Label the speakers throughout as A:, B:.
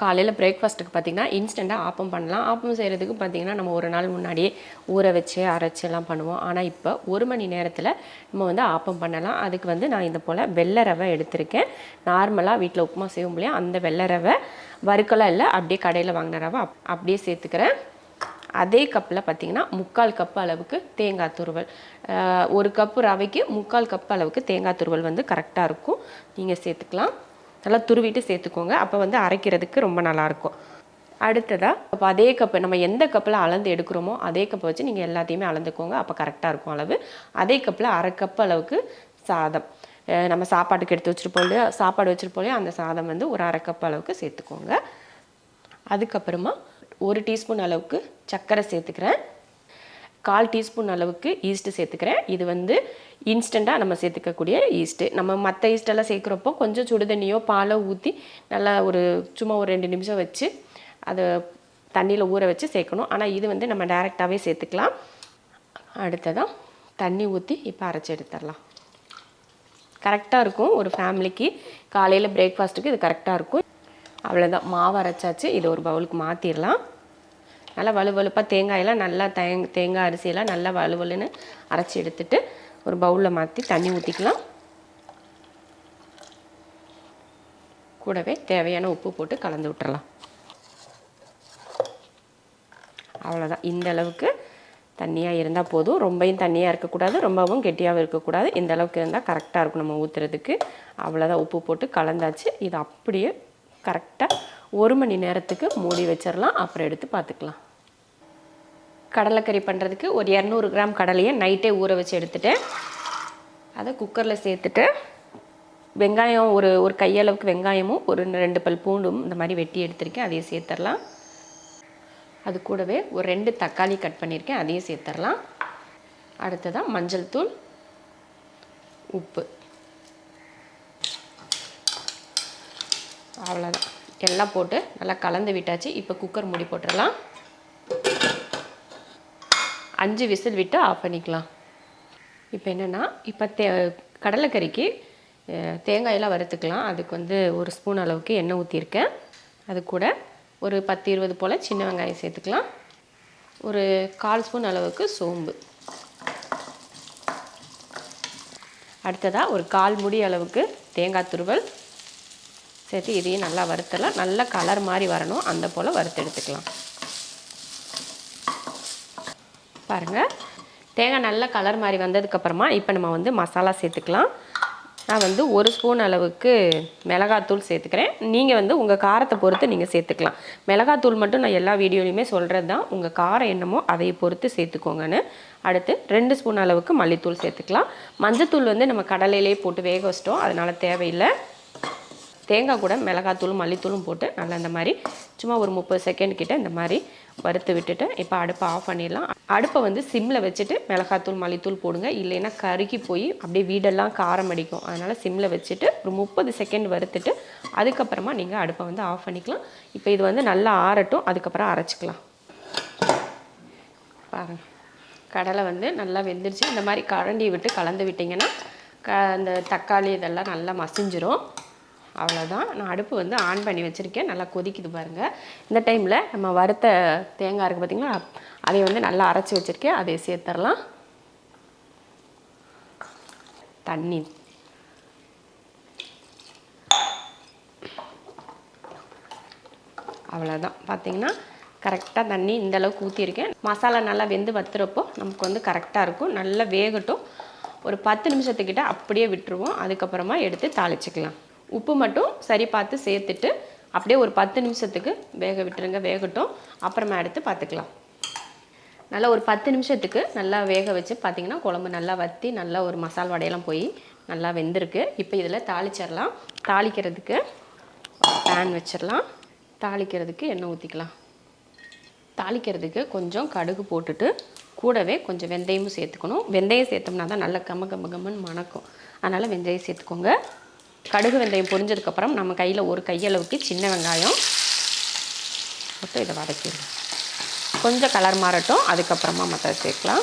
A: காலையில் பிரேக்ஃபாஸ்ட்டுக்கு பார்த்திங்கன்னா இன்ஸ்டண்ட்டாக ஆப்பம் பண்ணலாம். ஆப்பம் செய்கிறதுக்கு பார்த்திங்கன்னா நம்ம ஒரு நாள் முன்னாடியே ஊற வச்சு அரைச்செல்லாம் பண்ணுவோம். ஆனால் இப்போ 1 மணி நேரத்தில் நம்ம வந்து ஆப்பம் பண்ணலாம். அதுக்கு வந்து நான் இது போல் வெள்ளை ரவை எடுத்திருக்கேன். நார்மலாக வீட்டில் உப்புமா செய்வோம் இல்லையா, அந்த வெள்ளை ரவை வறுக்கலாம் இல்லை, அப்படியே கடையில் வாங்கின ரவை அப்படியே சேர்த்துக்கிறேன். அதே கப்பில் பார்த்திங்கன்னா 3/4 கப் அளவுக்கு தேங்காய் துருவல். 1 கப்பு ரவைக்கு 3/4 கப் அளவுக்கு தேங்காய் துருவல் வந்து கரெக்டாக இருக்கும். நீங்கள் சேர்த்துக்கலாம். நல்லா துருவிட்டு சேர்த்துக்கோங்க. அப்போ வந்து அரைக்கிறதுக்கு ரொம்ப நல்லாயிருக்கும். அடுத்ததாக அப்போ அதே கப்பு நம்ம எந்த கப்பில் அளந்து எடுக்கிறோமோ அதே கப்பை வச்சு நீங்கள் எல்லாத்தையுமே அளந்துக்கோங்க. அப்போ கரெக்டாக இருக்கும் அளவு. அதே கப்பில் 1/2 கப் அளவுக்கு சாதம், நம்ம சாப்பாட்டுக்கு எடுத்து வச்சுருப்போம் இல்லையா, சாப்பாடு வச்சுருப்போம் இல்லையா, அந்த சாதம் வந்து ஒரு 1/2 கப் அளவுக்கு சேர்த்துக்கோங்க. அதுக்கப்புறமா 1 டீஸ்பூன் அளவுக்கு சர்க்கரை சேர்த்துக்கிறேன். 1/4 டீஸ்பூன் அளவுக்கு ஈஸ்ட்டு சேர்த்துக்கிறேன். இது வந்து இன்ஸ்டண்ட்டாக நம்ம சேர்த்துக்கக்கூடிய ஈஸ்ட்டு. நம்ம மற்ற ஈஸ்டெல்லாம் சேர்க்குறப்போ கொஞ்சம் சுடு தண்ணியோ பாலோ ஊற்றி நல்லா சும்மா ஒரு 2 நிமிஷம் வச்சு அதை தண்ணியில் ஊற வச்சு சேர்க்கணும். ஆனால் இது வந்து நம்ம டைரெக்டாகவே சேர்த்துக்கலாம். அடுத்ததாக தண்ணி ஊற்றி இப்போ அரைச்சி எடுத்துடலாம். கரெக்டாக இருக்கும். ஒரு ஃபேமிலிக்கு காலையில் பிரேக்ஃபாஸ்ட்டுக்கு இது கரெக்டாக இருக்கும். அவ்வளோதான், மாவு அரைச்சாச்சு. இதை ஒரு பவுலுக்கு மாற்றிடலாம். நல்லா வலுவலுப்பாக தேங்காயெல்லாம் நல்லா தேங்காய் அரிசியெல்லாம் நல்லா வலுவலுன்னு அரைச்சி எடுத்துட்டு ஒரு பவுலில் மாற்றி தண்ணி ஊற்றிக்கலாம். கூடவே தேவையான உப்பு போட்டு கலந்து விட்டுறலாம். அவ்வளோதான், இந்த அளவுக்கு தண்ணியாக இருந்தால் போதும். ரொம்பவும் தண்ணியாக இருக்கக்கூடாது, ரொம்பவும் கெட்டியாகவும் இருக்கக்கூடாது. இந்த அளவுக்கு இருந்தால் கரெக்டாக இருக்கும் நம்ம ஊற்றுறதுக்கு. அவ்வளோதான், உப்பு போட்டு கலந்தாச்சு. இது அப்படியே கரெக்டாக 1 மணி நேரத்துக்கு மூடி வச்சிடலாம். அப்புறம் எடுத்து பார்த்துக்கலாம். கடலைக்கறி பண்ணுறதுக்கு ஒரு 200 கிராம் கடலையை நைட்டே ஊற வச்சு எடுத்துட்டேன். அதை குக்கரில் சேர்த்துட்டு வெங்காயம் ஒரு கையளவுக்கு வெங்காயமும் 2 பல் பூண்டும் இந்த மாதிரி வெட்டி எடுத்திருக்கேன், அதையும் சேர்த்துடலாம். அது கூடவே ஒரு 2 தக்காளி கட் பண்ணியிருக்கேன், அதையும் சேர்த்துடலாம். அடுத்ததாக மஞ்சள் தூள், உப்பு, அவ்வளோதான். எல்லாம் போட்டு நல்லா கலந்து விட்டாச்சு. இப்போ குக்கர் மூடி போட்டுடலாம். 5 விசில் விட்டு ஆஃப் பண்ணிக்கலாம். இப்போ என்னென்னா, இப்போ கடலைக்கறிக்கு தேங்காயெல்லாம் வறுத்துக்கலாம். அதுக்கு வந்து 1 ஸ்பூன் அளவுக்கு எண்ணெய் ஊற்றிருக்கேன். அது கூட ஒரு 10-20 போல் சின்ன வெங்காயம் சேர்த்துக்கலாம். ஒரு 1/4 ஸ்பூன் அளவுக்கு சோம்பு. அடுத்ததாக ஒரு 1/4 மூடி அளவுக்கு தேங்காய் துருவல் சேர்த்து இதையும் நல்லா வறுத்தலாம். நல்லா கலர் மாதிரி வரணும், அந்த போல் வறுத்து எடுத்துக்கலாம். பாருங்கள், தேங்காய் நல்லா கலர் மாதிரி வந்ததுக்கப்புறமா இப்போ நம்ம வந்து மசாலா சேர்த்துக்கலாம். நான் வந்து 1 ஸ்பூன் அளவுக்கு மிளகாத்தூள் சேர்த்துக்கிறேன். நீங்கள் வந்து உங்கள் காரத்தை பொறுத்து நீங்கள் சேர்த்துக்கலாம். மிளகாத்தூள் மட்டும் நான் எல்லா வீடியோலையுமே சொல்கிறது தான், உங்கள் காரம் என்னமோ அதை பொறுத்து சேர்த்துக்கோங்கன்னு. அடுத்து 2 ஸ்பூன் அளவுக்கு மல்லித்தூள் சேர்த்துக்கலாம். மஞ்சத்தூள் வந்து நம்ம கடலையிலே போட்டு வேக வச்சிட்டோம், அதனால் தேவையில்லை. தேங்காய் கூட மிளகாத்தூளும் மல்லித்தூளும் போட்டு நல்லா இந்த மாதிரி சும்மா ஒரு 30 செகண்ட் கிட்ட இந்த மாதிரி வறுத்து விட்டுட்டு இப்போ அடுப்பை ஆஃப் பண்ணிடலாம். அடுப்பை வந்து சிம்மில் வச்சுட்டு மிளகாத்தூள் மல்லித்தூள் போடுங்க, இல்லைன்னா கருகி போய் அப்படியே வீடெல்லாம் காரம் அடிக்கும். அதனால் சிம்மில் வச்சுட்டு ஒரு 30 செகண்ட் வறுத்துட்டு அதுக்கப்புறமா நீங்கள் அடுப்பை வந்து ஆஃப் பண்ணிக்கலாம். இப்போ இது வந்து நல்லா ஆறட்டும், அதுக்கப்புறம் அரைச்சிக்கலாம். பாருங்கள், கடலை வந்து நல்லா வெந்துருச்சு. இந்த மாதிரி கரண்டி விட்டு கலந்து விட்டிங்கன்னா அந்த தக்காளி இதெல்லாம் நல்லா மசிஞ்சிரும். அவ்வளோதான், நான் அடுப்பு வந்து ஆன் பண்ணி வச்சுருக்கேன். நல்லா கொதிக்குது பாருங்கள். இந்த டைமில் நம்ம வறுத்த தேங்காய் இருக்குது பார்த்திங்களா, அதை வந்து நல்லா அரைச்சி வச்சுருக்கேன், அதை சேர்த்துடலாம். தண்ணி அவ்வளோதான். பார்த்திங்கன்னா கரெக்டாக தண்ணி இந்தளவுக்கு ஊற்றிருக்கேன். மசாலா நல்லா வெந்து வத்துறப்போ நமக்கு வந்து கரெக்டாக இருக்கும். நல்லா வேகட்டும். ஒரு 10 நிமிஷத்துக்கிட்ட அப்படியே விட்டுருவோம். அதுக்கப்புறமா எடுத்து தாளிச்சிக்கலாம். உப்பு மட்டும் சரி பார்த்து சேர்த்துட்டு அப்படியே ஒரு 10 நிமிஷத்துக்கு வேக விட்டுருங்க, வேகட்டும். அப்புறமா எடுத்து பார்த்துக்கலாம். நல்லா ஒரு 10 நிமிஷத்துக்கு நல்லா வேக வச்சு பார்த்திங்கன்னா குழம்பு நல்லா வற்றி நல்லா ஒரு மசாலா வடையெல்லாம் போய் நல்லா வெந்திருக்கு. இப்போ இதில் தாளிச்சிடலாம். தாளிக்கிறதுக்கு பேன் வச்சிடலாம். தாளிக்கிறதுக்கு எண்ணெய் ஊற்றிக்கலாம். தாளிக்கிறதுக்கு கொஞ்சம் கடுகு போட்டுட்டு கூடவே கொஞ்சம் வெந்தயமும் சேர்த்துக்கணும். வெந்தயம் சேர்த்தோம்னா தான் நல்லா கம்மன்னு மணக்கும். அதனால் வெந்தயம் சேர்த்துக்கோங்க. கடுகு வெந்தயம் பொரிஞ்சதுக்கப்புறம் நம்ம கையில் ஒரு கையளவுக்கு சின்ன வெங்காயம் போட்டு இதை வதக்கிடலாம். கொஞ்சம் கலர் மாறட்டும், அதுக்கப்புறமா மற்ற சேர்க்கலாம்.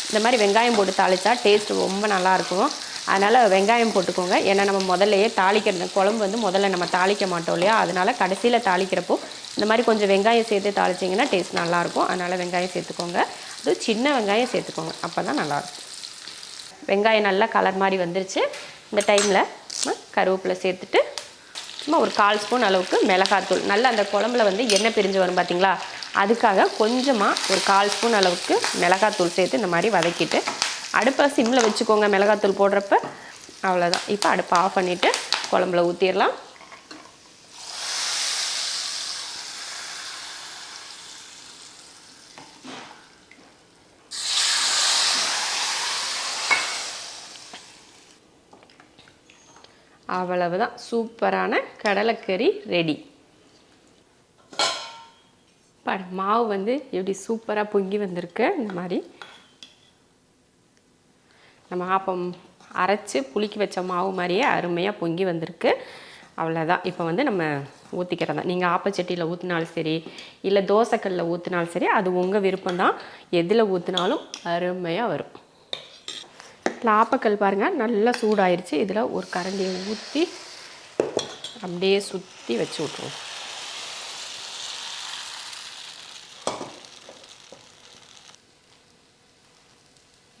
A: இந்த மாதிரி வெங்காயம் போட்டு தாளித்தா டேஸ்ட் ரொம்ப நல்லாயிருக்கும். அதனால் வெங்காயம் போட்டுக்கோங்க. ஏன்னா நம்ம முதல்லையே தாளிக்கிறது குழம்பு வந்து முதல்ல நம்ம தாளிக்க மாட்டோம் இல்லையா, அதனால் கடைசியில் தாளிக்கிறப்போ இந்த மாதிரி கொஞ்சம் வெங்காயம் சேர்த்து தாளிச்சிங்கன்னா டேஸ்ட் நல்லாயிருக்கும். அதனால் வெங்காயம் சேர்த்துக்கோங்க. அது சின்ன வெங்காயம் சேர்த்துக்கோங்க, அப்போ தான் நல்லாயிருக்கும். வெங்காயம் நல்லா கலர் மாதிரி வந்துருச்சு. இந்த டைமில் கருவேப்பிலை சேர்த்துட்டு சும்மா ஒரு 1/4 ஸ்பூன் அளவுக்கு மிளகாத்தூள், நல்லா அந்த குழம்புல வந்து எண்ணெய் பிரிஞ்சு வரும் பார்த்தீங்களா, அதுக்காக கொஞ்சமாக ஒரு 1/4 ஸ்பூன் அளவுக்கு மிளகாத்தூள் சேர்த்து இந்த மாதிரி வதக்கிட்டு அடுப்பை சிம்மில் வச்சுக்கோங்க மிளகாத்தூள் போடுறப்ப. அவ்வளோதான். இப்போ அடுப்பை ஆஃப் பண்ணிவிட்டு குழம்புல ஊற்றிடலாம். அவ்வளவுதான், சூப்பரான கடலைக்கறி ரெடி. மாவு வந்து எப்படி சூப்பராக பொங்கி வந்திருக்கு. இந்த மாதிரி நம்ம ஆப்பம் அரைச்சி புளிக்கி வச்ச மாவு மாதிரியே அருமையாக பொங்கி வந்திருக்கு. அவ்வளோதான். இப்போ வந்து நம்ம ஊற்றிக்கிறது தான். நீங்கள் ஆப்பச்சட்டியில் ஊற்றினாலும் சரி, இல்லை தோசைக்கல்லில் ஊற்றினாலும் சரி, அது உங்கள் விருப்பம்தான். எதில் ஊற்றினாலும் அருமையாக வரும். இல்லை ஆப்பக்கல் பாருங்கள் நல்லா சூடாயிருச்சு. இதில் ஒரு கரண்டியை ஊற்றி அப்படியே சுற்றி வச்சு விட்ருவோம்.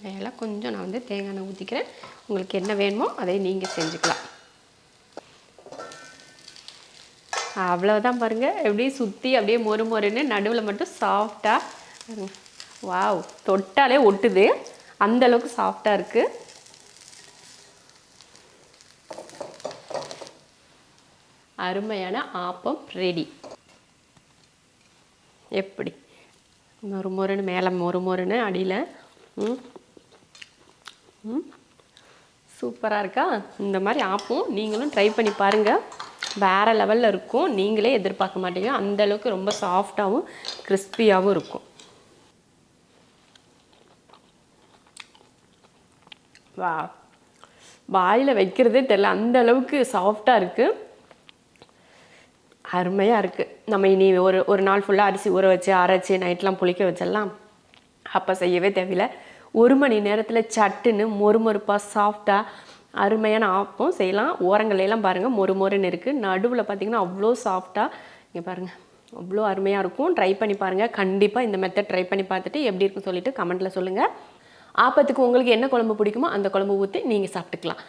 A: மேலே கொஞ்சம் நான் வந்து தேங்காய் எண்ணெய் ஊற்றிக்கிறேன். உங்களுக்கு என்ன வேணுமோ அதை நீங்கள் செஞ்சுக்கலாம். அவ்வளோதான் பாருங்கள், எப்படியே சுற்றி அப்படியே மொறு மொறுன்னு நடுவில் மட்டும் சாஃப்டாக. வாவ், தொட்டாலே ஒட்டுது, அந்தளவுக்கு சாஃப்டாக இருக்குது. அருமையான ஆப்பம் ரெடி. எப்படி மொறு மொறுன்னு மேலே மொறு மொறுன்னு அடியில் சூப்பராக இருக்கா? இந்த மாதிரி ஆப்பம் நீங்களும் ட்ரை பண்ணி பாருங்கள். வேறு லெவலில் இருக்கும். நீங்களே எதிர்பார்க்க மாட்டீங்க, அந்தளவுக்கு ரொம்ப சாஃப்டாகவும் கிறிஸ்பியாகவும் இருக்கும். வா, வாயில் வைக்கிறதே தெரியல, அந்தளவுக்கு சாஃப்டாக இருக்குது. அருமையாக இருக்குது. நம்ம இனி ஒரு நாள் ஃபுல்லாக அரிசி ஊற வச்சு அரைச்சி நைட்லாம் புளிக்க வச்சிடலாம். அப்போ செய்யவே தேவையில்லை. 1 மணி நேரத்தில் சட்டுன்னு மொறுமொறுப்பாக சாஃப்டாக அருமையான ஆப்பம் செய்யலாம். ஓரங்களையெல்லாம் பாருங்கள் மொறு மொறுன்னு இருக்குது. நடுவில் பார்த்திங்கன்னா அவ்வளோ சாஃப்டாக, இங்கே பாருங்கள் அவ்வளோ அருமையாக இருக்கும். ட்ரை பண்ணி பாருங்கள். கண்டிப்பாக இந்த மெத்தட் ட்ரை பண்ணி பார்த்துட்டு எப்படி இருக்குன்னு சொல்லிவிட்டு கமெண்ட்டில் சொல்லுங்கள். ஆப்பத்துக்கு உங்களுக்கு என்ன குழம்பு பிடிக்குமோ அந்த குழம்பு ஊற்றி நீங்கள் சாப்பிட்டுக்கலாம்.